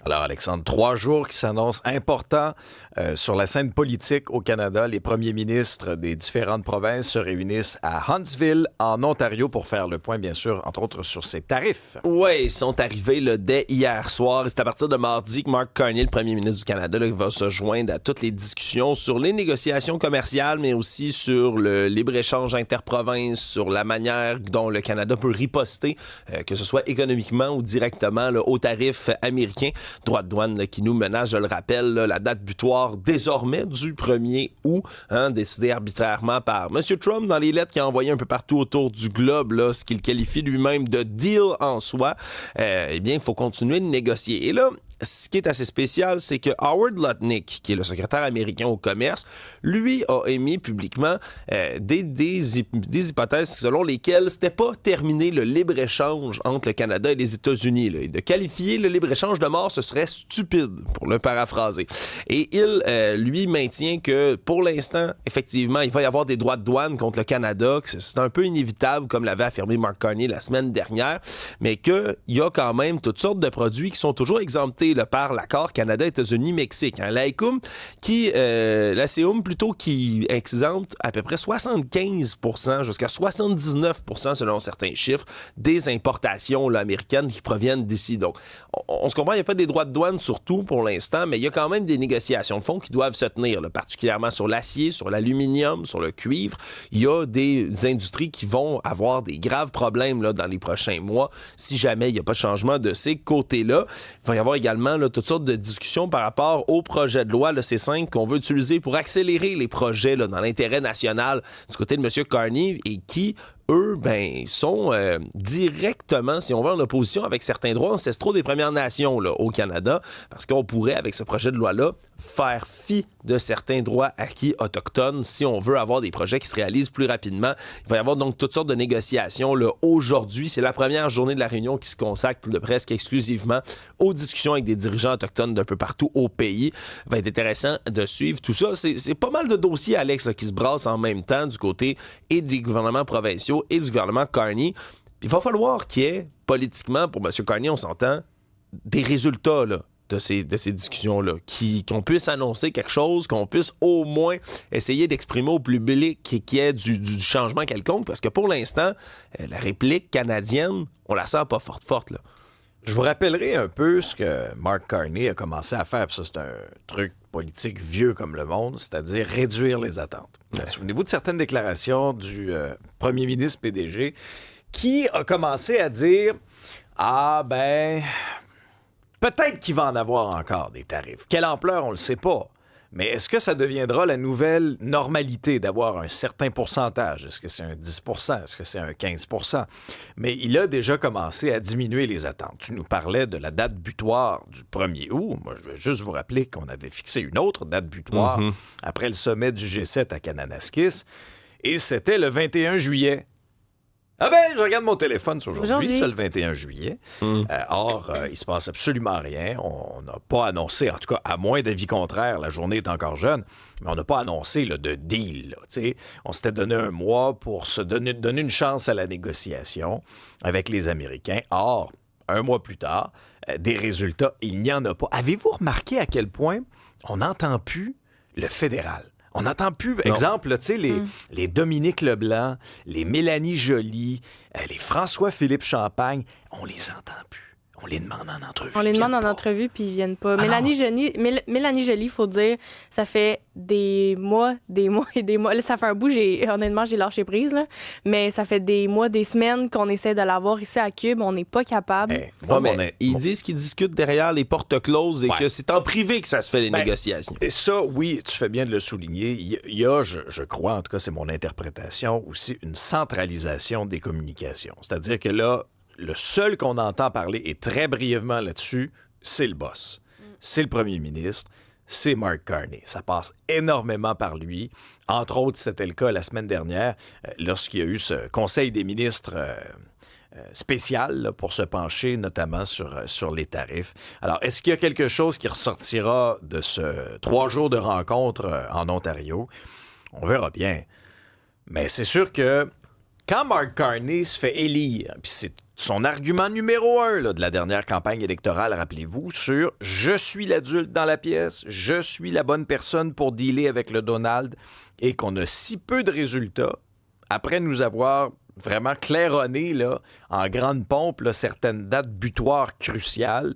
Alors, Alexandre, 3 jours qui s'annoncent importants sur la scène politique au Canada. Les premiers ministres des différentes provinces se réunissent à Huntsville, en Ontario, pour faire le point, bien sûr, entre autres, sur ces tarifs. Oui, ils sont arrivés là, dès hier soir. Et c'est à partir de mardi que Mark Carney, le premier ministre du Canada, là, va se joindre à toutes les discussions sur les négociations commerciales, mais aussi sur le libre-échange interprovince, sur la manière dont le Canada peut riposter, que ce soit économiquement ou directement là, aux tarifs américains. Droits de douane là, qui nous menacent, je le rappelle, là, la date butoir désormais du 1er août, décidée arbitrairement par M. Trump dans les lettres qu'il a envoyées un peu partout autour du globe, là, ce qu'il qualifie lui-même de deal en soi. Eh bien, il faut continuer de négocier. Et là, ce qui est assez spécial, c'est que Howard Lutnick, qui est le secrétaire américain au commerce, lui a émis publiquement des hypothèses selon lesquelles c'était pas terminé le libre-échange entre le Canada et les États-Unis. Là. Et de qualifier le libre-échange de mort, ce serait stupide, pour le paraphraser. Et il, lui, maintient que, pour l'instant, effectivement, il va y avoir des droits de douane contre le Canada, que c'est un peu inévitable, comme l'avait affirmé Mark Carney la semaine dernière, mais qu'il y a quand même toutes sortes de produits qui sont toujours exemptés là, par l'accord Canada-États-Unis-Mexique. Hein. L'AECUM, l'ACEUM plutôt, qui exempte à peu près 75% jusqu'à 79% selon certains chiffres des importations là, américaines qui proviennent d'ici. Donc, on se comprend, il n'y a pas des droits de douane sur tout pour l'instant, mais il y a quand même des négociations de fond qui doivent se tenir, là, particulièrement sur l'acier, sur l'aluminium, sur le cuivre. Il y a des industries qui vont avoir des graves problèmes là, dans les prochains mois si jamais il n'y a pas de changement de ces côtés-là. Il va y avoir également là, toutes sortes de discussions par rapport au projet de loi, le C5, qu'on veut utiliser pour accélérer les projets là, dans l'intérêt national du côté de M. Carney et qui, eux, sont directement, si on veut, en opposition avec certains droits ancestraux des Premières Nations là, au Canada, parce qu'on pourrait, avec ce projet de loi-là, faire fi de certains droits acquis autochtones si on veut avoir des projets qui se réalisent plus rapidement. Il va y avoir donc toutes sortes de négociations. Là. Aujourd'hui, c'est la première journée de la réunion qui se consacre de presque exclusivement aux discussions avec des dirigeants autochtones d'un peu partout au pays. Il va être intéressant de suivre tout ça. C'est pas mal de dossiers, Alex, là, qui se brassent en même temps du côté et des gouvernements provinciaux et du gouvernement Carney. Il va falloir qu'il y ait, politiquement, pour M. Carney, on s'entend, des résultats là, de ces discussions-là, qu'on puisse annoncer quelque chose, qu'on puisse au moins essayer d'exprimer au public qu'il y ait du changement quelconque, parce que pour l'instant, la réplique canadienne, on la sent pas forte, là. Je vous rappellerai un peu ce que Mark Carney a commencé à faire, puis ça, c'est un truc politique vieux comme le monde, c'est-à-dire réduire les attentes. Souvenez-vous de certaines déclarations du premier ministre PDG qui a commencé à dire « peut-être qu'il va en avoir encore des tarifs. Quelle ampleur, on le sait pas. Mais est-ce que ça deviendra la nouvelle normalité d'avoir un certain pourcentage? Est-ce que c'est un 10 Est-ce que c'est un 15 Mais il a déjà commencé à diminuer les attentes. Tu nous parlais de la date butoir du 1er août. Moi, je vais juste vous rappeler qu'on avait fixé une autre date butoir après le sommet du G7 à Kananaskis. Et c'était le 21 juillet. Je regarde mon téléphone sur aujourd'hui, c'est le 21 juillet. Or, il se passe absolument rien. On n'a pas annoncé, en tout cas, à moins d'avis contraire, la journée est encore jeune, mais on n'a pas annoncé là, de deal. Là, on s'était donné un mois pour se donner une chance à la négociation avec les Américains. Or, un mois plus tard, des résultats, il n'y en a pas. Avez-vous remarqué à quel point on n'entend plus le fédéral? On n'entend plus, exemple, là, les Dominique Leblanc, les Mélanie Joly, les François-Philippe Champagne, on les entend plus. On les demande en entrevue. On les demande en entrevue, puis ils viennent pas. Mélanie Joly, il faut dire, ça fait des mois et des mois. Là, ça fait un bout, honnêtement, j'ai lâché prise, là. Mais ça fait des mois, des semaines qu'on essaie de l'avoir ici à Cube. On n'est pas capable. Ils disent qu'ils discutent derrière les portes closes et que c'est en privé que ça se fait, les négociations. Et ça, oui, tu fais bien de le souligner. Il y a, je crois, en tout cas, c'est mon interprétation, aussi une centralisation des communications. C'est-à-dire que là, le seul qu'on entend parler, et très brièvement là-dessus, c'est le boss. C'est le premier ministre, c'est Mark Carney. Ça passe énormément par lui. Entre autres, c'était le cas la semaine dernière, lorsqu'il y a eu ce Conseil des ministres spécial là, pour se pencher notamment sur les tarifs. Alors, est-ce qu'il y a quelque chose qui ressortira de ce 3 jours de rencontre en Ontario? On verra bien. Mais c'est sûr que quand Mark Carney se fait élire, puis c'est son argument numéro 1 là, de la dernière campagne électorale, rappelez-vous, sur « Je suis l'adulte dans la pièce, je suis la bonne personne pour dealer avec le Donald » et qu'on a si peu de résultats, après nous avoir vraiment claironné là, en grande pompe là, certaines dates butoirs cruciales.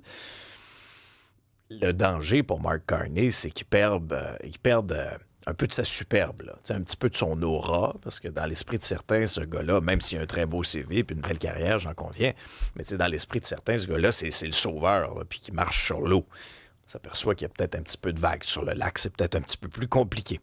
Le danger pour Mark Carney, c'est qu'il perde un peu de sa superbe, là. Un petit peu de son aura, parce que dans l'esprit de certains, ce gars-là, même s'il a un très beau CV et une belle carrière, j'en conviens, mais dans l'esprit de certains, ce gars-là, c'est le sauveur, là, puis qui marche sur l'eau. On s'aperçoit qu'il y a peut-être un petit peu de vagues sur le lac, c'est peut-être un petit peu plus compliqué.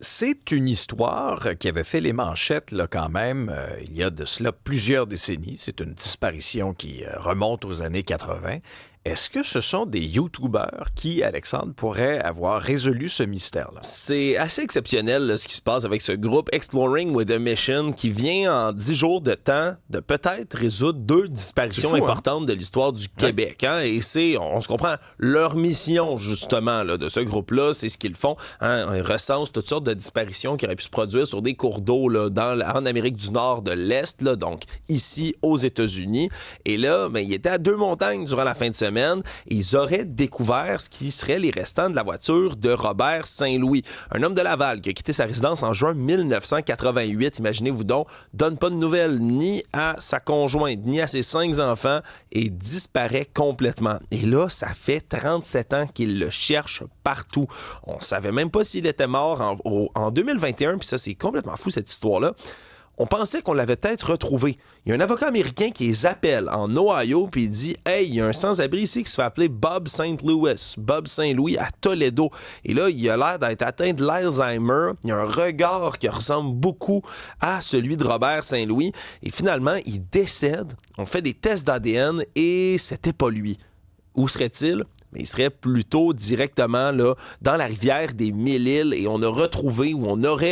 C'est une histoire qui avait fait les manchettes là, quand même il y a de cela plusieurs décennies. C'est une disparition qui remonte aux années 80. Est-ce que ce sont des YouTubers qui, Alexandre, pourraient avoir résolu ce mystère-là? C'est assez exceptionnel là, ce qui se passe avec ce groupe Exploring with a Mission qui vient en 10 jours de temps de peut-être résoudre 2 disparitions importantes de l'histoire du Québec. Hein? Et c'est, on se comprend, leur mission justement là, de ce groupe-là, c'est ce qu'ils font. Hein? Ils recensent toutes sortes de disparitions qui auraient pu se produire sur des cours d'eau là, en Amérique du Nord de l'Est, là, donc ici aux États-Unis. Et là, ben, ils étaient à 2 montagnes durant la fin de semaine. Et ils auraient découvert ce qui serait les restants de la voiture de Robert Saint-Louis, un homme de Laval qui a quitté sa résidence en juin 1988. Imaginez-vous donc, donne pas de nouvelles ni à sa conjointe, ni à ses 5 enfants et disparaît complètement. Et là, ça fait 37 ans qu'il le cherche partout. On savait même pas s'il était mort en 2021, puis ça, c'est complètement fou cette histoire-là. On pensait qu'on l'avait peut-être retrouvé. Il y a un avocat américain qui les appelle en Ohio puis il dit « Hey, il y a un sans-abri ici qui se fait appeler Bob Saint-Louis à Toledo. » Et là, il a l'air d'être atteint de l'Alzheimer. Il a un regard qui ressemble beaucoup à celui de Robert Saint-Louis. Et finalement, il décède. On fait des tests d'ADN et c'était pas lui. Où serait-il? Mais il serait plutôt directement là, dans la rivière des Mille-Îles et on aurait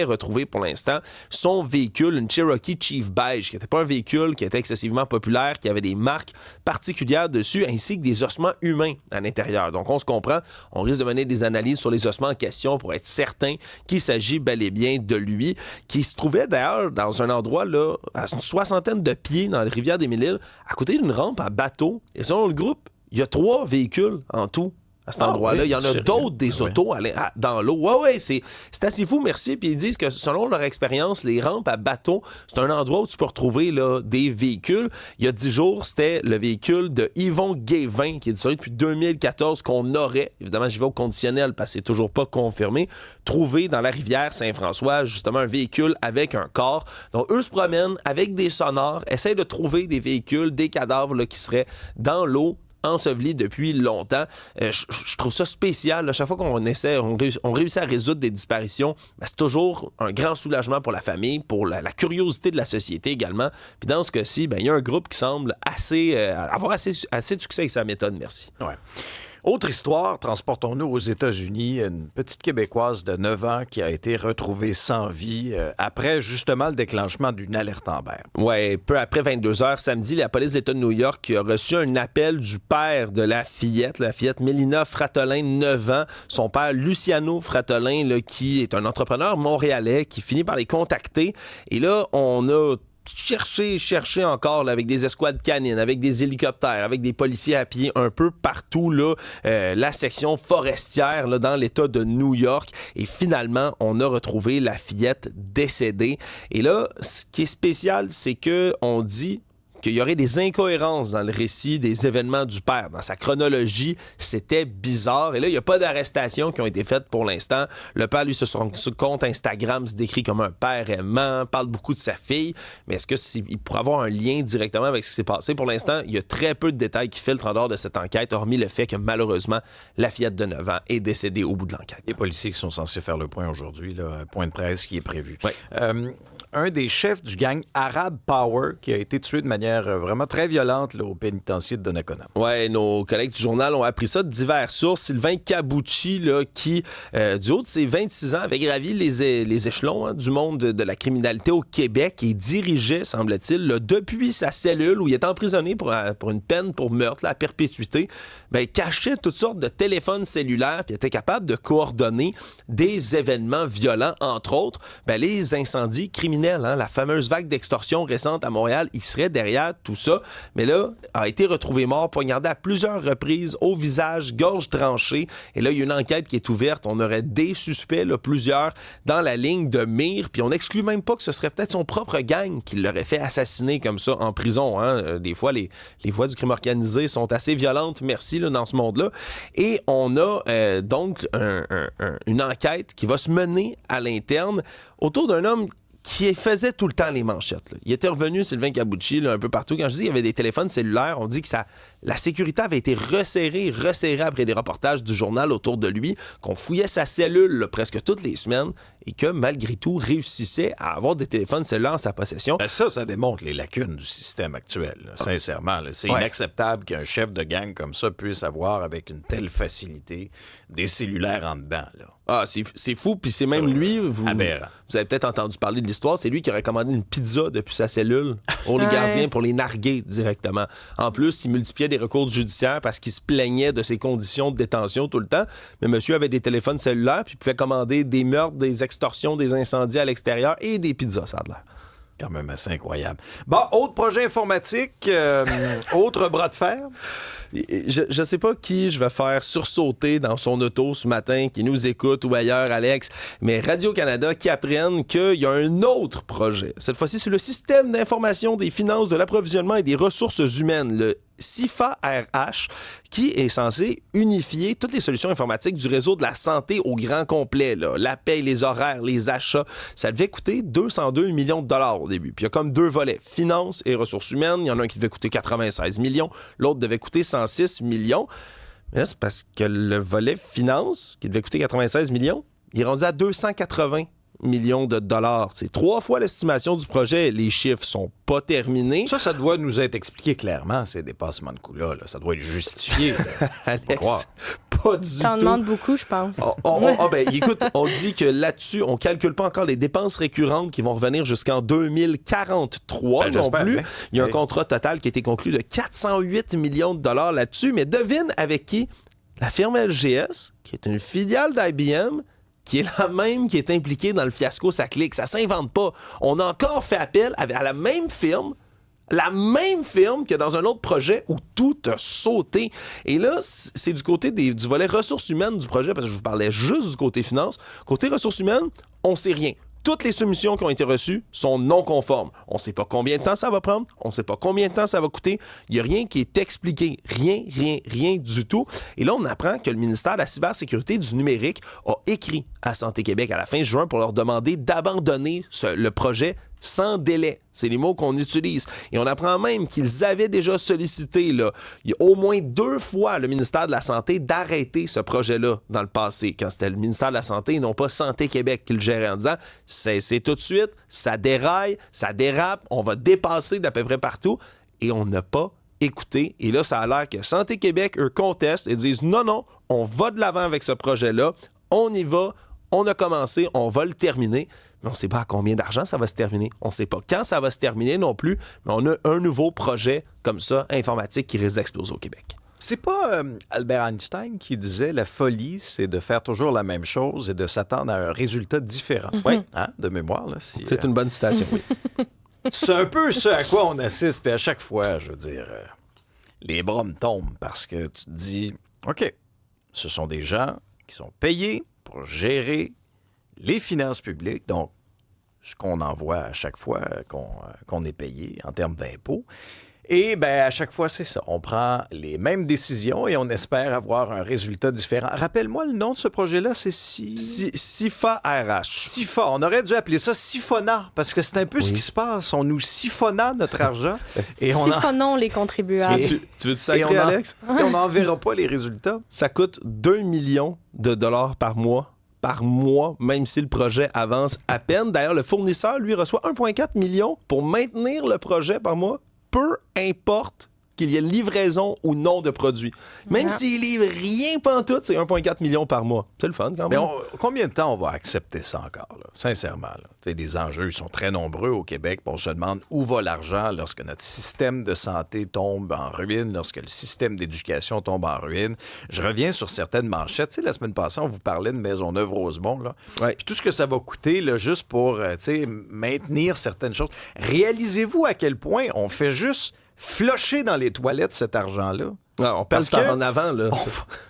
retrouvé pour l'instant son véhicule, une Cherokee Chief Beige, qui n'était pas un véhicule qui était excessivement populaire, qui avait des marques particulières dessus, ainsi que des ossements humains à l'intérieur. Donc on se comprend, on risque de mener des analyses sur les ossements en question pour être certain qu'il s'agit bel et bien de lui, qui se trouvait d'ailleurs dans un endroit là, à une 60aine de pieds dans la rivière des Mille-Îles, à côté d'une rampe à bateau. Et selon le groupe, il y a 3 véhicules en tout à cet endroit-là. Oui, il y en a d'autres des autos dans l'eau. Ouais, c'est assez fou, merci. Puis ils disent que selon leur expérience, les rampes à bateau, c'est un endroit où tu peux retrouver là, des véhicules. Il y a 10 jours, c'était le véhicule de Yvon Guévin, qui est disparu depuis 2014, qu'on aurait, évidemment, j'y vais au conditionnel parce que c'est toujours pas confirmé, trouvé dans la rivière Saint-François, justement, un véhicule avec un corps. Donc, eux se promènent avec des sonars, essayent de trouver des véhicules, des cadavres là, qui seraient dans l'eau, enseveli depuis longtemps. Je trouve ça spécial. À chaque fois qu'on essaie, on réussit à résoudre des disparitions, ben, c'est toujours un grand soulagement pour la famille, pour la curiosité de la société également. Puis dans ce cas-ci, ben, il y a un groupe qui semble avoir assez de succès avec sa méthode. Merci. Ouais. Autre histoire, transportons-nous aux États-Unis, une petite Québécoise de 9 ans qui a été retrouvée sans vie après justement le déclenchement d'une alerte Amber. Oui, peu après 22 heures samedi, la police de l'État de New York a reçu un appel du père de la fillette Mélina Fratolin, 9 ans. Son père, Luciano Fratolin, là, qui est un entrepreneur montréalais, qui finit par les contacter. Et là, on a chercher encore là, avec des escouades canines, avec des hélicoptères, avec des policiers à pied un peu partout là, la section forestière là, dans l'État de New York. Et finalement, on a retrouvé la fillette décédée. Et là, ce qui est spécial, c'est que on dit qu'il y aurait des incohérences dans le récit des événements du père. Dans sa chronologie, c'était bizarre. Et là, il n'y a pas d'arrestations qui ont été faites pour l'instant. Le père, lui, sur son compte Instagram, se décrit comme un père aimant, parle beaucoup de sa fille. Mais est-ce qu'il pourrait avoir un lien directement avec ce qui s'est passé? Pour l'instant, il y a très peu de détails qui filtrent en dehors de cette enquête, hormis le fait que, malheureusement, la fillette de 9 ans est décédée au bout de l'enquête. Les policiers qui sont censés faire le point aujourd'hui, là, un point de presse qui est prévu. Ouais. Un des chefs du gang Arab Power qui a été tué de manière manière vraiment très violente là, au pénitencier de Donnacona. Ouais, nos collègues du journal ont appris ça de diverses sources. Sylvain Cabucci, là, qui, du haut de ses 26 ans, avait gravi les échelons du monde de la criminalité au Québec et dirigeait, semble-t-il, là, depuis sa cellule où il est emprisonné pour une peine pour meurtre, là, à perpétuité, cachait toutes sortes de téléphones cellulaires puis était capable de coordonner des événements violents, entre autres, les incendies criminels, hein, la fameuse vague d'extorsion récente à Montréal, il serait derrière tout ça, mais là, a été retrouvé mort, poignardé à plusieurs reprises, au visage, gorge tranchée, et là, il y a une enquête qui est ouverte, on aurait des suspects, là, plusieurs, dans la ligne de mire, puis on n'exclut même pas que ce serait peut-être son propre gang qui l'aurait fait assassiner comme ça en prison, hein. Des fois, les voies du crime organisé sont assez violentes, merci, là, dans ce monde-là, et on a donc une enquête qui va se mener à l'interne autour d'un homme qui faisait tout le temps les manchettes. Là. Il était revenu, Sylvain Cabucci, là, un peu partout. Quand je dis qu'il y avait des téléphones cellulaires, on dit que la sécurité avait été resserrée après des reportages du journal autour de lui, qu'on fouillait sa cellule là, presque toutes les semaines et que, malgré tout, réussissait à avoir des téléphones cellulaires en sa possession. Ça démontre les lacunes du système actuel, là, sincèrement. Là. C'est inacceptable qu'un chef de gang comme ça puisse avoir, avec une telle facilité, des cellulaires en dedans. Là. Ah, c'est fou, puis c'est même lui, vous avez peut-être entendu parler de l'histoire, c'est lui qui aurait commandé une pizza depuis sa cellule aux gardiens pour les narguer directement. En plus, il multipliait des recours judiciaires parce qu'il se plaignait de ses conditions de détention tout le temps, mais monsieur avait des téléphones cellulaires, puis il pouvait commander des meurtres, des extorsions, des incendies à l'extérieur et des pizzas, ça a l'air. Quand même assez incroyable. Bon, autre projet informatique, autre bras de fer. Je sais pas qui je vais faire sursauter dans son auto ce matin, qui nous écoute ou ailleurs, Alex, mais Radio-Canada qui apprennent qu'il y a un autre projet. Cette fois-ci, c'est le système d'information des finances, de l'approvisionnement et des ressources humaines, le CIFA-RH, qui est censé unifier toutes les solutions informatiques du réseau de la santé au grand complet. Là. La paye, les horaires, les achats. Ça devait coûter 202 millions de dollars au début. Puis il y a comme deux volets, finances et ressources humaines. Il y en a un qui devait coûter 96 millions, l'autre devait coûter 106 millions. Mais là, c'est parce que le volet finances, qui devait coûter 96 millions, il est rendu à 280 millions de dollars. C'est 3 fois l'estimation du projet. Les chiffres sont pas terminés. Ça doit nous être expliqué clairement, ces dépassements de coûts-là. Là. Ça doit être justifié. Alex, pas du tout. T'en demandes beaucoup, je pense. Écoute, on dit que là-dessus, on calcule pas encore les dépenses récurrentes qui vont revenir jusqu'en 2043 non plus. Bien. Il y a un contrat total qui a été conclu de 408 millions de dollars là-dessus. Mais devine avec qui? La firme LGS, qui est une filiale d'IBM, qui est la même qui est impliquée dans le fiasco Saclic. Ça s'invente pas. On a encore fait appel à la même firme que dans un autre projet où tout a sauté. Et là, c'est du côté du volet ressources humaines du projet, parce que je vous parlais juste du côté finance. Côté ressources humaines, on sait rien. Toutes les soumissions qui ont été reçues sont non conformes. On ne sait pas combien de temps ça va prendre. On ne sait pas combien de temps ça va coûter. Il n'y a rien qui est expliqué. Rien du tout. Et là, on apprend que le ministère de la Cybersécurité du numérique a écrit à Santé Québec à la fin juin pour leur demander d'abandonner le projet sans délai. C'est les mots qu'on utilise. Et on apprend même qu'ils avaient déjà sollicité, là, au moins 2 fois, le ministère de la Santé d'arrêter ce projet-là dans le passé, quand c'était le ministère de la Santé et non pas Santé Québec qui le gérait, en disant « c'est tout de suite, ça déraille, ça dérape, on va dépasser d'à peu près partout. » Et on n'a pas écouté. Et là, ça a l'air que Santé Québec, eux, contestent et disent « non, on va de l'avant avec ce projet-là, on y va, on a commencé, on va le terminer. » Mais on ne sait pas à combien d'argent ça va se terminer. On ne sait pas quand ça va se terminer non plus, mais on a un nouveau projet comme ça, informatique, qui risque d'exploser au Québec. C'est pas Albert Einstein qui disait la folie, c'est de faire toujours la même chose et de s'attendre à un résultat différent. Oui, hein, de mémoire. Là, c'est une bonne citation, oui. C'est un peu ce à quoi on assiste, puis à chaque fois, je veux dire, les bras me tombent parce que tu te dis, OK, ce sont des gens qui sont payés pour gérer les finances publiques, donc ce qu'on envoie à chaque fois qu'on est payé en termes d'impôts. Et bien, à chaque fois, c'est ça. On prend les mêmes décisions et on espère avoir un résultat différent. Rappelle-moi le nom de ce projet-là, c'est CIFA-RH. CIFA. On aurait dû appeler ça siphonnat, parce que c'est un peu ce qui se passe. On nous siphonna notre argent. Et siphonnons les contribuables. Tu veux-tu sacrer, Alex? Et on n'enverra pas les résultats. Ça coûte 2 millions de dollars par mois, même si le projet avance à peine. D'ailleurs, le fournisseur, lui, reçoit 1,4 million pour maintenir le projet par mois. peu importe qu'il y ait livraison ou non de produits. Même s'ils livrent rien pantoute, c'est 1,4 million par mois. C'est le fun quand même. Mais combien de temps on va accepter ça encore, là? Sincèrement? Là? Les enjeux sont très nombreux au Québec. On se demande où va l'argent lorsque notre système de santé tombe en ruine, lorsque le système d'éducation tombe en ruine. Je reviens sur certaines manchettes. Tu sais, la semaine passée, on vous parlait de Maisonneuve-Rosemont. Là. Ouais. Puis tout ce que ça va coûter là, juste pour maintenir certaines choses. Réalisez-vous à quel point on fait juste flusher dans les toilettes cet argent-là. Ah, on passe par en avant, là.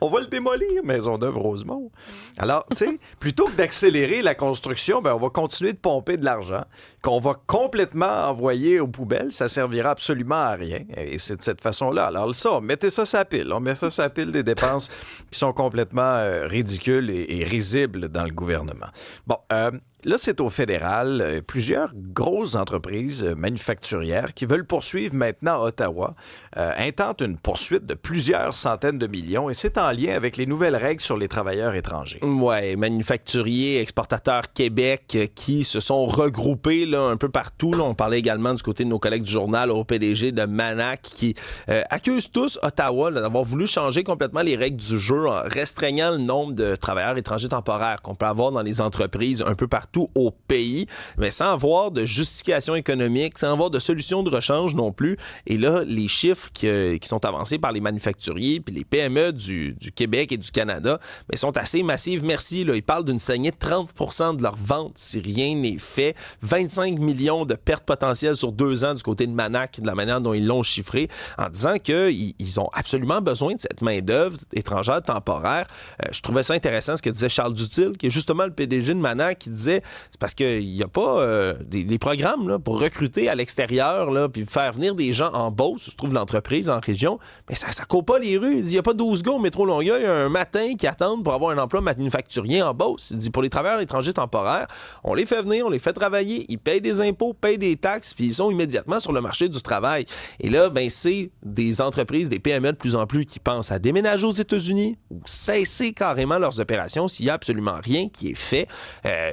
On va le démolir, Maisonneuve-Rosemont. Alors, tu sais, plutôt que d'accélérer la construction, on va continuer de pomper de l'argent qu'on va complètement envoyer aux poubelles. Ça servira absolument à rien. Et c'est de cette façon-là. Alors ça, mettez ça sur la pile. On met ça sur la pile des dépenses qui sont complètement ridicules et risibles dans le gouvernement. Bon, là, c'est au fédéral. Plusieurs grosses entreprises manufacturières qui veulent poursuivre maintenant à Ottawa intentent une poursuite de plusieurs centaines de millions et c'est en lien avec les nouvelles règles sur les travailleurs étrangers. Oui, manufacturiers, exportateurs Québec qui se sont regroupés là, un peu partout. Là. On parlait également du côté de nos collègues du journal au PDG de Manac qui accusent tous Ottawa là, d'avoir voulu changer complètement les règles du jeu en restreignant le nombre de travailleurs étrangers temporaires qu'on peut avoir dans les entreprises un peu partout au pays, mais sans avoir de justification économique, sans avoir de solution de rechange non plus. Et là, les chiffres qui sont avancés par les manufacturiers puis les PME du Québec et du Canada mais sont assez massives. Merci. Là, ils parlent d'une saignée de 30% de leurs ventes si rien n'est fait. 25 millions de pertes potentielles sur 2 ans du côté de Manac, de la manière dont ils l'ont chiffré, en disant qu'ils ont absolument besoin de cette main-d'œuvre étrangère temporaire. Je trouvais ça intéressant ce que disait Charles Dutil, qui est justement le PDG de Manac, qui disait c'est parce qu'il n'y a pas des programmes là, pour recruter à l'extérieur là, puis faire venir des gens en Beauce, où se trouve l'entreprise en région, mais ça court pas les rues. Il dit, il n'y a pas 12 gars au métro Longueuil un matin qui attendent pour avoir un emploi manufacturier en Beauce. Il dit, pour les travailleurs étrangers temporaires, on les fait venir, on les fait travailler, ils payent des impôts, payent des taxes, puis ils sont immédiatement sur le marché du travail. Et là, c'est des entreprises, des PME de plus en plus qui pensent à déménager aux États-Unis ou cesser carrément leurs opérations s'il n'y a absolument rien qui est fait.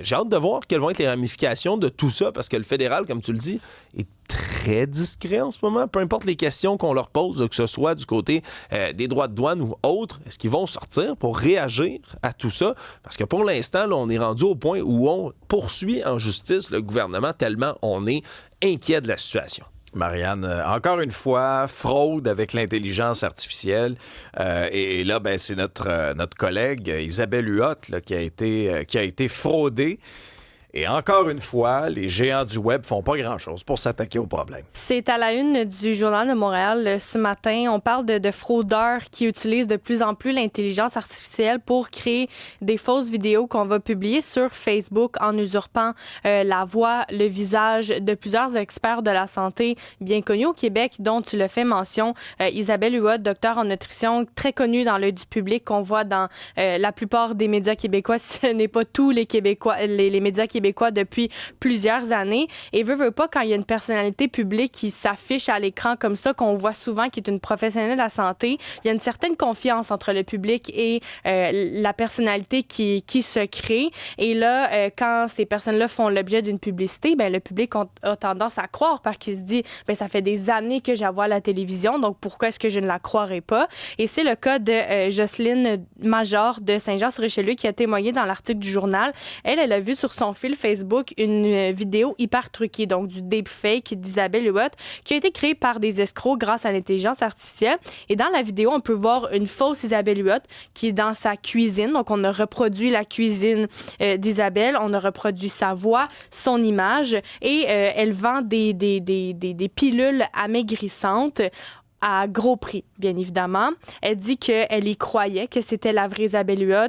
J'ai hâte de voir quelles vont être les ramifications de tout ça, parce que le fédéral, comme tu le dis, est très discret en ce moment. Peu importe les questions qu'on leur pose, que ce soit du côté des droits de douane ou autres, est-ce qu'ils vont sortir pour réagir à tout ça? Parce que pour l'instant, là, on est rendu au point où on poursuit en justice le gouvernement tellement on est inquiet de la situation. Marianne, encore une fois, fraude avec l'intelligence artificielle. Et là, c'est notre collègue Isabelle Huot là, qui a été fraudée. Et encore une fois, les géants du web font pas grand-chose pour s'attaquer au problème. C'est à la une du Journal de Montréal ce matin. On parle de fraudeurs qui utilisent de plus en plus l'intelligence artificielle pour créer des fausses vidéos qu'on va publier sur Facebook en usurpant la voix, le visage de plusieurs experts de la santé bien connus au Québec, dont tu le fais mention. Isabelle Huot, docteur en nutrition, très connue dans l'œil du public, qu'on voit dans la plupart des médias québécois. Ce n'est pas tous les Québécois, les médias québécois depuis plusieurs années. Et veut pas, quand il y a une personnalité publique qui s'affiche à l'écran comme ça, qu'on voit souvent, qui est une professionnelle de la santé, il y a une certaine confiance entre le public et la personnalité qui se crée. Et là, quand ces personnes-là font l'objet d'une publicité, le public a tendance à croire parce qu'il se dit, ça fait des années que je la vois à la télévision, donc pourquoi est-ce que je ne la croirais pas? Et c'est le cas de Jocelyne Major de Saint-Jean-sur-Richelieu qui a témoigné dans l'article du journal. Elle a vu sur son fil Facebook une vidéo hyper truquée, donc du deepfake d'Isabelle Huot, qui a été créée par des escrocs grâce à l'intelligence artificielle. Et dans la vidéo, on peut voir une fausse Isabelle Huot qui est dans sa cuisine. Donc, on a reproduit la cuisine d'Isabelle, on a reproduit sa voix, son image, et elle vend des pilules amaigrissantes à gros prix, bien évidemment. Elle dit qu'elle y croyait, que c'était la vraie Isabelle Huot,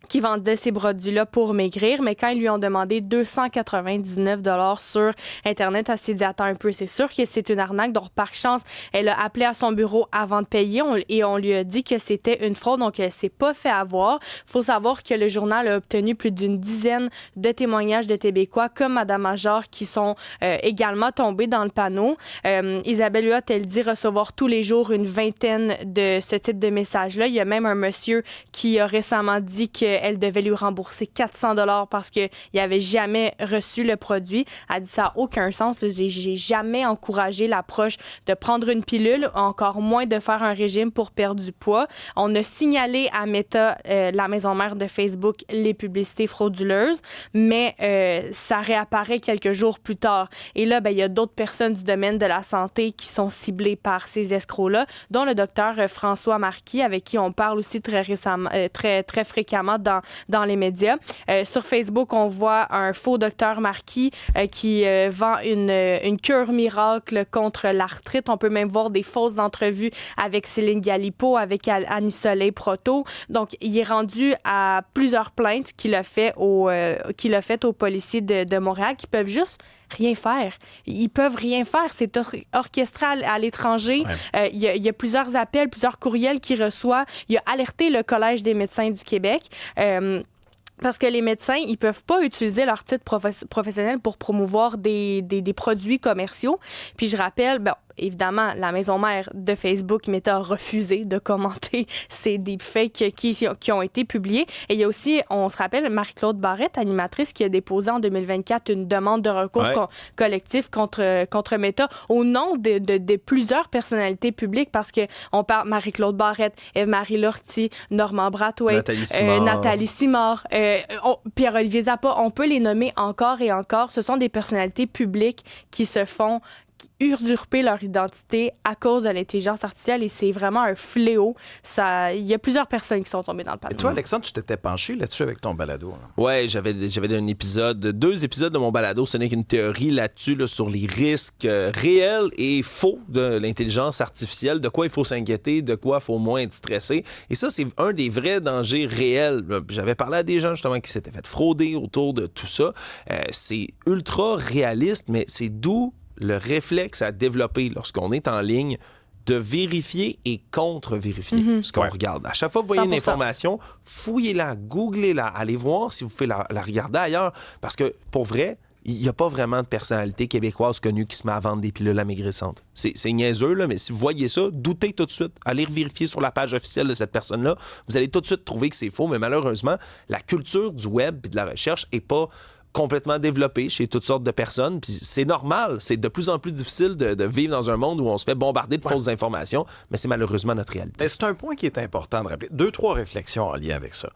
qui vendait ces produits-là pour maigrir, mais quand ils lui ont demandé 299 $ sur Internet, elle s'est dit, attends un peu, c'est sûr que c'est une arnaque, donc par chance, elle a appelé à son bureau avant de payer et on lui a dit que c'était une fraude, donc elle s'est pas fait avoir. Faut savoir que le journal a obtenu plus d'une dizaine de témoignages de Québécois, comme Madame Major, qui sont également tombés dans le panneau. Isabelle Huot, elle dit recevoir tous les jours une vingtaine de ce type de messages-là. Il y a même un monsieur qui a récemment dit que qu'elle devait lui rembourser 400 $ parce qu'il n'avait jamais reçu le produit. Elle dit ça n'a aucun sens. J'ai jamais encouragé l'approche de prendre une pilule, encore moins de faire un régime pour perdre du poids. On a signalé à Meta, la maison mère de Facebook, les publicités frauduleuses, mais ça réapparaît quelques jours plus tard. Et là, il y a d'autres personnes du domaine de la santé qui sont ciblées par ces escrocs-là, dont le docteur François Marquis, avec qui on parle aussi très récemment, très fréquemment dans les médias. Sur Facebook, on voit un faux docteur Marquis qui vend une cure miracle contre l'arthrite. On peut même voir des fausses entrevues avec Céline Galipo, avec Annie Soleil-Proto. Donc, il est rendu à plusieurs plaintes qu'il a faites aux policiers de Montréal qui peuvent juste rien faire. Ils peuvent rien faire. C'est orchestré à l'étranger. Ouais. Il y a plusieurs appels, plusieurs courriels qu'il reçoit. Il a alerté le Collège des médecins du Québec. Parce que les médecins, ils peuvent pas utiliser leur titre professionnel pour promouvoir des produits commerciaux. Puis je rappelle, évidemment, la maison mère de Facebook, Meta, a refusé de commenter ces deepfakes qui ont été publiés. Et il y a aussi, on se rappelle, Marie-Claude Barrette, animatrice, qui a déposé en 2024 une demande de recours collectif contre Meta au nom de plusieurs personnalités publiques, parce que on parle Marie-Claude Barrette, Eve-Marie Lortie, Normand Brathwaite, Nathalie Simard, Pierre-Olivier Zappa. On peut les nommer encore et encore. Ce sont des personnalités publiques qui se font usurper leur identité à cause de l'intelligence artificielle, et c'est vraiment un fléau. Il y a plusieurs personnes qui sont tombées dans le panneau. Et toi, Alexandre, tu t'étais penché là-dessus avec ton balado. Oui, j'avais deux épisodes de mon balado. Ce n'est qu'une théorie là-dessus, sur les risques réels et faux de l'intelligence artificielle, de quoi il faut s'inquiéter, de quoi il faut moins être stressé. Et ça, c'est un des vrais dangers réels. J'avais parlé à des gens justement qui s'étaient fait frauder autour de tout ça. C'est ultra réaliste, mais c'est d'où le réflexe à développer lorsqu'on est en ligne de vérifier et contre-vérifier ce qu'on regarde. À chaque fois que vous voyez 100%. Une information, fouillez-la, googlez-la, allez voir si vous pouvez la regarder ailleurs. Parce que, pour vrai, il n'y a pas vraiment de personnalité québécoise connue qui se met à vendre des pilules amaigrissantes. C'est niaiseux, là, mais si vous voyez ça, doutez tout de suite. Allez vérifier sur la page officielle de cette personne-là. Vous allez tout de suite trouver que c'est faux, mais malheureusement, la culture du web et de la recherche n'est pas complètement développé chez toutes sortes de personnes. Puis c'est normal. C'est de plus en plus difficile de vivre dans un monde où on se fait bombarder de fausses informations, mais c'est malheureusement notre réalité. Mais c'est un point qui est important de rappeler. 2-3 réflexions en lien avec ça.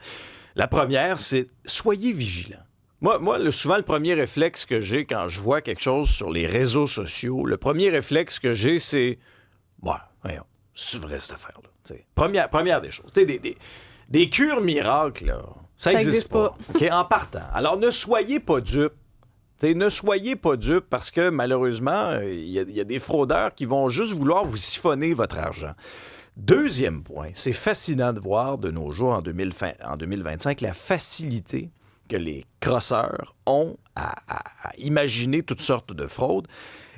La première, c'est soyez vigilants. Moi, souvent, le premier réflexe que j'ai quand je vois quelque chose sur les réseaux sociaux, le premier réflexe que j'ai, c'est voyons, c'est vrai cette affaire-là. T'sais. Première des choses. Des cures miracles, là. Ça n'existe pas. Okay, en partant. Alors, ne soyez pas dupes. Ne soyez pas dupes parce que, malheureusement, il y a des fraudeurs qui vont juste vouloir vous siphonner votre argent. Deuxième point, c'est fascinant de voir de nos jours, en 2025, la facilité que les crosseurs ont à imaginer toutes sortes de fraudes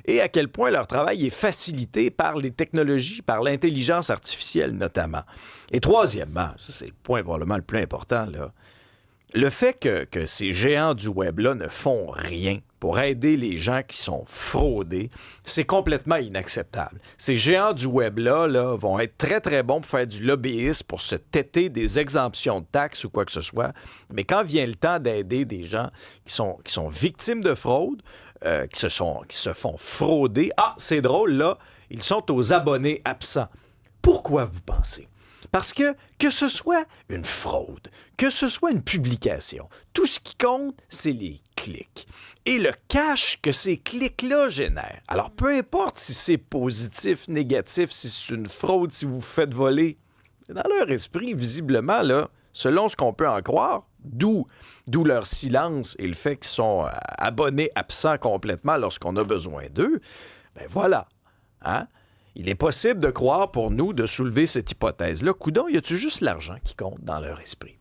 et à quel point leur travail est facilité par les technologies, par l'intelligence artificielle notamment. Et troisièmement, ça c'est le point probablement le plus important, là, le fait que ces géants du web-là ne font rien pour aider les gens qui sont fraudés, c'est complètement inacceptable. Ces géants du web-là vont être très, très bons pour faire du lobbyisme, pour se têter des exemptions de taxes ou quoi que ce soit. Mais quand vient le temps d'aider des gens qui sont victimes de fraude, qui se font frauder, c'est drôle, là, ils sont aux abonnés absents. Pourquoi vous pensez? Parce que ce soit une fraude, que ce soit une publication, tout ce qui compte, c'est les clics. Et le cash que ces clics-là génèrent. Alors, peu importe si c'est positif, négatif, si c'est une fraude, si vous vous faites voler, dans leur esprit, visiblement, là, selon ce qu'on peut en croire, d'où leur silence et le fait qu'ils sont abonnés absents complètement lorsqu'on a besoin d'eux, ben voilà, hein? Il est possible de croire pour nous de soulever cette hypothèse-là. Coudon, y a-tu juste l'argent qui compte dans leur esprit?